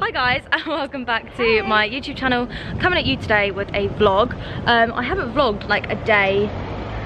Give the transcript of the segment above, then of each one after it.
Hi guys, and welcome back to my YouTube channel. I'm coming at you today with a vlog. I haven't vlogged like a day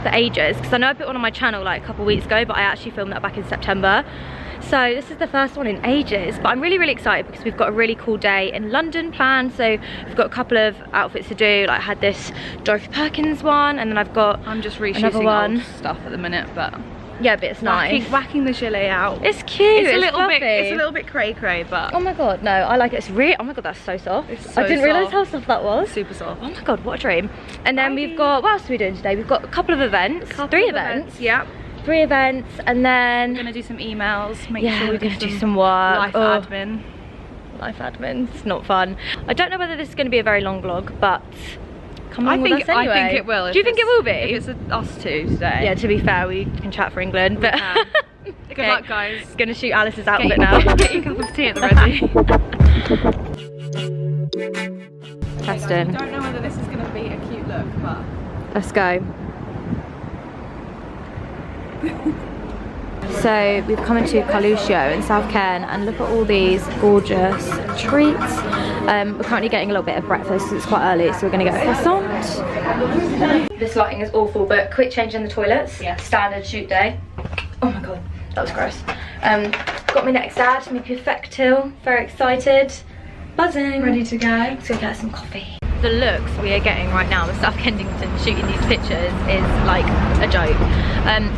for ages because I know I put one on my channel like a couple of weeks ago, but I actually filmed that back in September. So this is the first one in ages, but I'm really excited because we've got a really cool day in London planned. So we've got a couple of outfits to do. Like I had this Dorothy Perkins one, and then I've got I'm just reshooting old stuff at the minute, but yeah, but it's nice. Whacking the gilet out. It's cute. It's a little bit cray, but oh my god, no, I like it. It's really, oh my god, that's so soft. It's so I didn't realise how soft that was. Super soft. Oh my god, what a dream. And then we've got, what else are we doing today? We've got a couple of events, three events. Yeah. 3 events, and then we're gonna do some emails, make yeah, sure we're gonna do some work. Life admin. Life admin, it's not fun. I don't know whether this is gonna be a very long vlog, but come on with us anyway. I think it will. Do you think it will be? If it's us two today. Yeah, to be fair, we can chat for England, but okay. Good luck, guys. Gonna shoot Alice's outfit now. Get your cup of tea at the ready. Testing. I don't know whether this is gonna be a cute look, but let's go. So we've come into Carluccio in South Ken, and look at all these gorgeous treats. We're currently getting a little bit of breakfast because it's quite early, so we're going to get a croissant. This lighting is awful, but quick change in the toilets. Yeah. Standard shoot day. Oh my god, that was gross. Got my next ad, my perfecto. Very excited. Buzzing. Ready to go. Let's go get some coffee. The looks we are getting right now with South Kensington shooting these pictures is like a joke.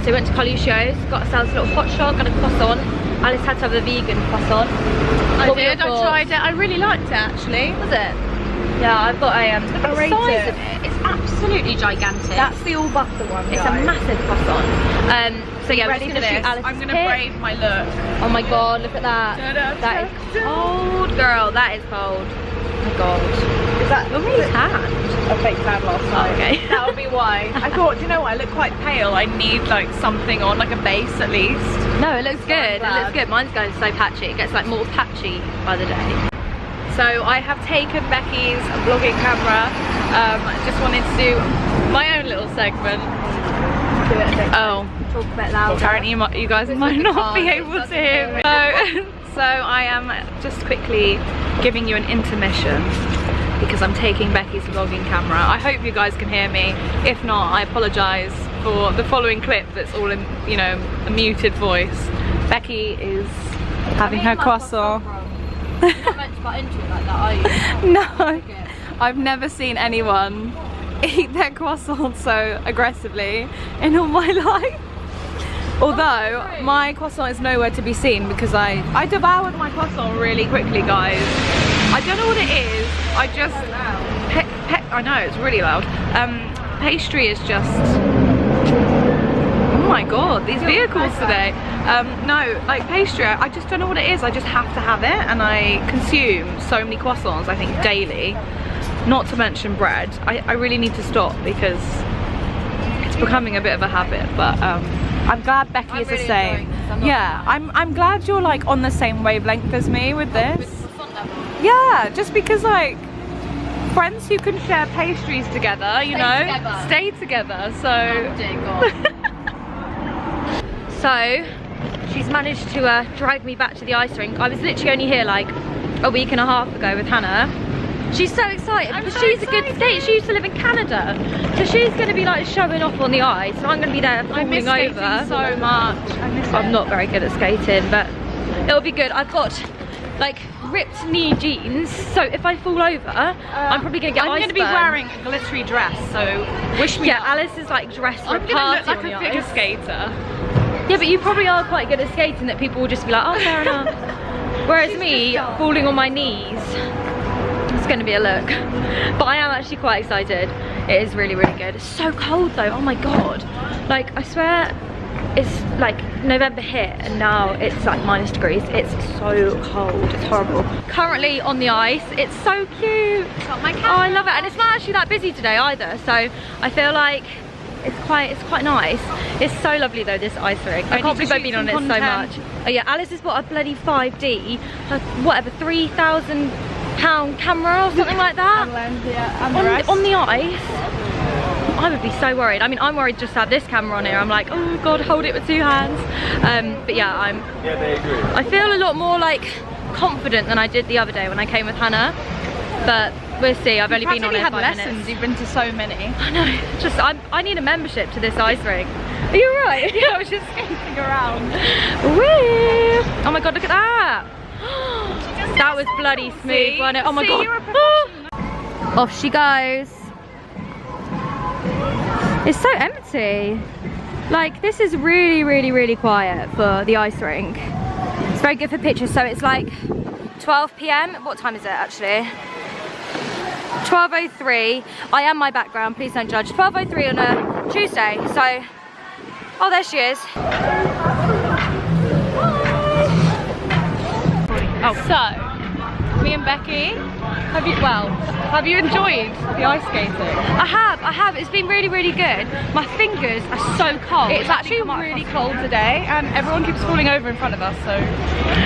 So we went to Carluccio's, got ourselves a little hot shot, got a croissant. Alice had to have a vegan croissant. I did, I tried it, I really liked it actually. Was it? Yeah, I've got a, look at the size of it, it's absolutely gigantic. That's the all butter one, It's guys. a massive croissant. So yeah, we're just going to shoot Alice's I'm going to brave my look. Oh my god, look at that. That is cold, girl, that is cold. Oh my god. Is that you're really tanned? I fake tan last night. Okay. That would be why. I thought, do you know what, I look quite pale. I need like something on, like a base at least. No, it looks good. It looks good. Mine's going so patchy. It gets like more patchy by the day. So I have taken Beckie's vlogging camera. Just wanted to do my own little segment. Oh, talk a bit louder. Apparently you guys might not be able to hear me. So I am just quickly giving you an intermission because I'm taking Beckie's vlogging camera. I hope you guys can hear me. If not, I apologise for the following clip that's all in, you know, a muted voice. Beckie is having her croissant. You're not meant to cut into it like that, are you? No, I've never seen anyone eat their croissant so aggressively in all my life. Although my croissant is nowhere to be seen because I devoured my croissant really quickly, guys. I don't know what it is. I just I know it's really loud. Pastry is just, oh my god, these vehicles today. No, like pastry, I just don't know what it is. I just have to have it, and I consume so many croissants, I think, daily. Not to mention bread. I really need to stop because it's becoming a bit of a habit, but I'm glad Beckie is the same. Yeah, I'm glad you're like on the same wavelength as me with this. Yeah, just because like friends who can share pastries together, you know, stay together. So so she's managed to drag me back to the ice rink. I was literally only here like a week and a half ago with Hannah. She's so excited because she's a good skate. She used to live in Canada, so she's going to be like showing off on the ice, and I'm going to be there falling over. So much. I'm not very good at skating, but it'll be good. I've got like ripped knee jeans, so if I fall over, I'm probably going to get ice I'm going to be wearing a glittery dress, so wish me luck. Alice is like dressed for I'm a party look like a figure skater. Yeah, but you probably are quite good at skating that people will just be like, oh, fair enough. Whereas me, falling on my knees, it's going to be a look. But I am actually quite excited. It is really good. It's so cold though, oh my god. Like, I swear it's like November hit and now it's like -degrees. It's so cold, it's horrible. Currently on the ice, it's so cute. Got my camera. Oh, I love it, and it's not actually that busy today either, so I feel like it's quite nice. It's so lovely though, this ice rink. I can't believe I've been on it so much. Oh yeah, Alice has bought a bloody 5D, whatever, £3,000 camera or something like that. And lens, yeah, and on the ice. I would be so worried. I mean, I'm worried just to have this camera on here. I'm like, oh god, hold it with 2 hands. But yeah, I feel a lot more like confident than I did the other day when I came with Hannah. But we'll see. I've only been on it 5 minutes. Lessons. You've been to so many. I know. Just I need a membership to this ice rink. Are you alright? Yeah, I was just skating around. Woo! Oh my god, look at that! That was bloody smooth, wasn't it? Oh my god. You're a professional. Off she goes. It's so empty. Like, this is really, really, really quiet for the ice rink. It's very good for pictures. So it's like 12 PM. What time is it actually? 12:03. I am my background, please don't judge. 12:03 on a Tuesday. So, oh, there she is. Oh, so me and Becky, have you enjoyed the ice skating? I have. It's been really, really good. My fingers are so cold. It's actually really cold today, and everyone keeps falling over in front of us. So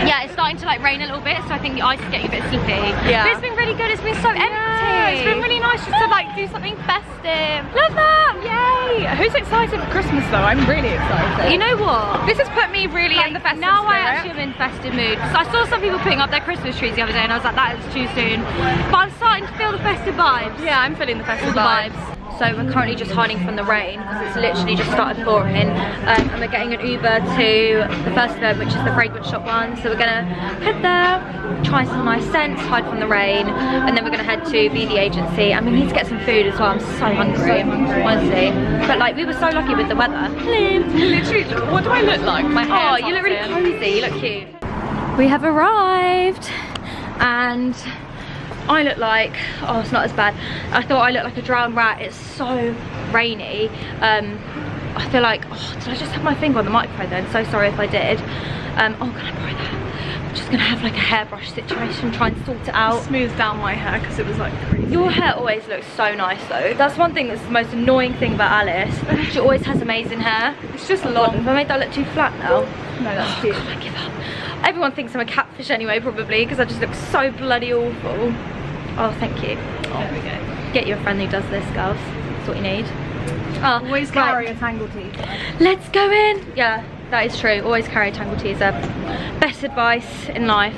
yeah, it's starting to like rain a little bit, so I think the ice is getting a bit sleepy. Yeah. But it's been really good. It's been so empty. It's been really nice just to like do something festive. Love that! Yay! Who's excited for Christmas though? I'm really excited. You know what? This has put me really in the festive now spirit. I actually am in festive mood. So I saw some people putting up their Christmas trees the other day and I was like, that is too soon. But I'm starting to feel the festive vibes. Yeah, I'm feeling the festive vibes. So we're currently just hiding from the rain because it's literally just started pouring, and we're getting an Uber to the Festive, which is the fragrance shop one. So we're gonna head there, try some nice scents, hide from the rain, and then we're gonna head to BD Agency, and we need to get some food as well. I'm so hungry, honestly. But like, we were so lucky with the weather. Literally, what do I look like? My hair. Oh, you look really cozy. You look cute. We have arrived, and I look like, oh, it's not as bad. I thought I looked like a drowned rat. It's so rainy. I feel like, oh, did I just have my finger on the microphone then? So sorry if I did. Oh, can I borrow that? I'm just gonna have like a hairbrush situation, try and sort it out. Smooth down my hair because it was like crazy. Your hair always looks so nice though. That's one thing that's the most annoying thing about Alice. She always has amazing hair. It's just long. Have I made that look too flat now? No, that's cute. God, I give up. Everyone thinks I'm a catfish anyway, probably, because I just look so bloody awful. Oh, thank you. There we go. Get you a friend who does this, girls. That's what you need. Oh, always carry a tangle teaser. Let's go in. Yeah, that is true. Always carry a tangle teaser. Best advice in life.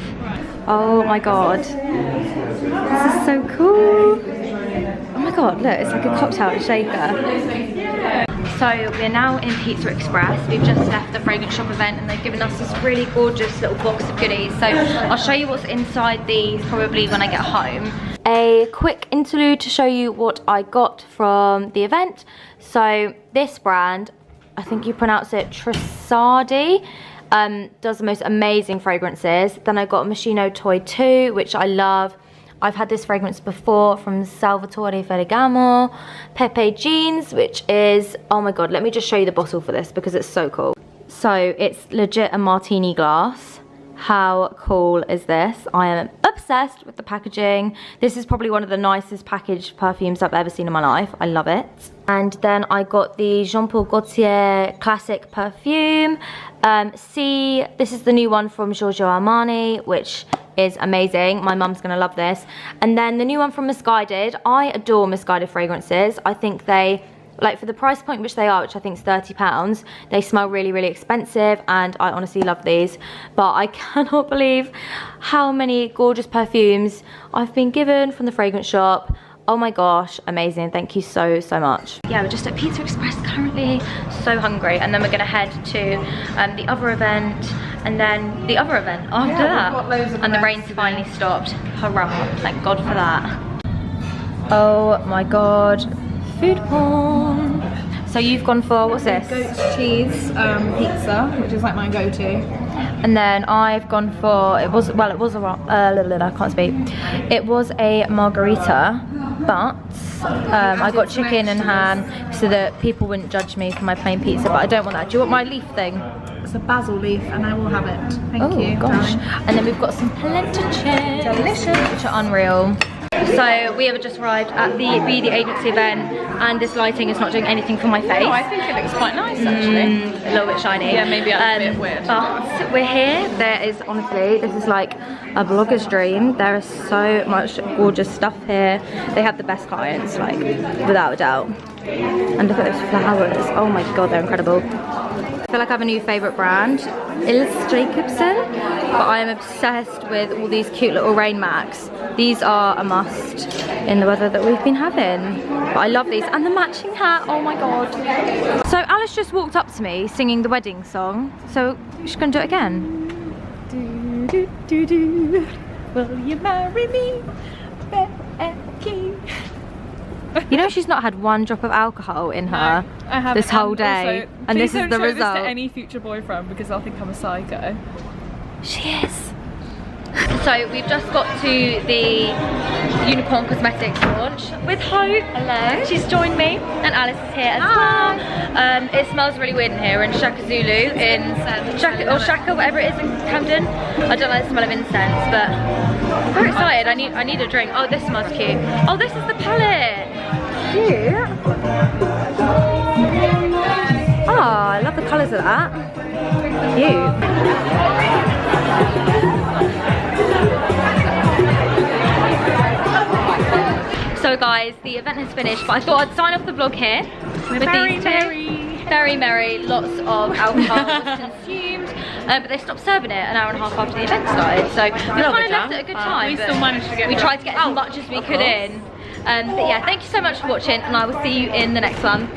Oh my god. This is so cool. Oh my god, look, it's like a cocktail shaker. So we're now in Pizza Express. We've just left the fragrance shop event and they've given us this really gorgeous little box of goodies. So I'll show you what's inside these probably when I get home. A quick interlude to show you what I got from the event. So this brand, I think you pronounce it Trisardi, does the most amazing fragrances. Then I got a Moschino Toy 2, which I love. I've had this fragrance before from Salvatore Ferragamo. Pepe Jeans, which is, oh my god, let me just show you the bottle for this because it's so cool. So it's legit a martini glass. How cool is this? I am obsessed with the packaging. This is probably one of the nicest packaged perfumes I've ever seen in my life. I love it. And then I got the Jean Paul Gaultier Classic Perfume. This is the new one from Giorgio Armani, which is amazing. My mum's gonna love this. And then the new one from Misguided. I adore Misguided fragrances. I think they, like, for the price point which they are, which I think is £30, they smell really, really expensive, and I honestly love these. But I cannot believe how many gorgeous perfumes I've been given from the fragrance shop. Oh my gosh, amazing. Thank you so, so much. Yeah, we're just at Pizza Express currently. So hungry. And then we're gonna head to the other event, and then the other event after that. And the rain's finally stopped. Hurrah, thank God for that. Oh my God, food porn. So you've gone for, what's this? Goat cheese pizza, which is like my go-to. And then I've gone for, it was I can't speak. It was a margarita, but I got chicken and ham so that people wouldn't judge me for my plain pizza, but I don't want that. Do you want my leaf thing? It's a basil leaf and I will have it. Thank you. Oh gosh. Darling. And then we've got some polenta chips. Delicious. Which are unreal. So we have just arrived at the BD Agency event, and this lighting is not doing anything for my face. Oh, I think it looks quite nice actually. A little bit shiny. Yeah, maybe a bit weird. But we're here. There is, honestly, this is like a blogger's dream. There is so much gorgeous stuff here. They have the best clients, like, without a doubt. And look at those flowers. Oh my God, they're incredible. feel like I have a new favourite brand, Ilse Jacobson, but I am obsessed with all these cute little rain macs. These are a must in the weather that we've been having. But I love these, and the matching hat, oh my god. So Alice just walked up to me singing the wedding song, so she's gonna do it again. Do, do, do, do. Will you marry me, Beckie? You know she's not had one drop of alcohol in her this whole day, also, and this is the result. This to any future boyfriend because they'll think I'm a psycho. She is. So we've just got to the Unicorn Cosmetics launch with Hope. Hello. She's joined me, and Alice is here as well. It smells really weird in here in Shaka Zulu, Shaka, whatever it is in Camden. I don't like the smell of incense, but I'm very excited. I need a drink. Oh, this smells cute. Oh, this is the palette. Cute. Oh, I love the colours of that. Cute. So guys, the event has finished, but I thought I'd sign off the vlog here. We're very merry. Very merry, lots of alcohol was consumed, but they stopped serving it an hour and a half after the event started. So we kind of left at a good time. We still managed to get We tried to get as much as we could in. But yeah, thank you so much for watching, and I will see you in the next one.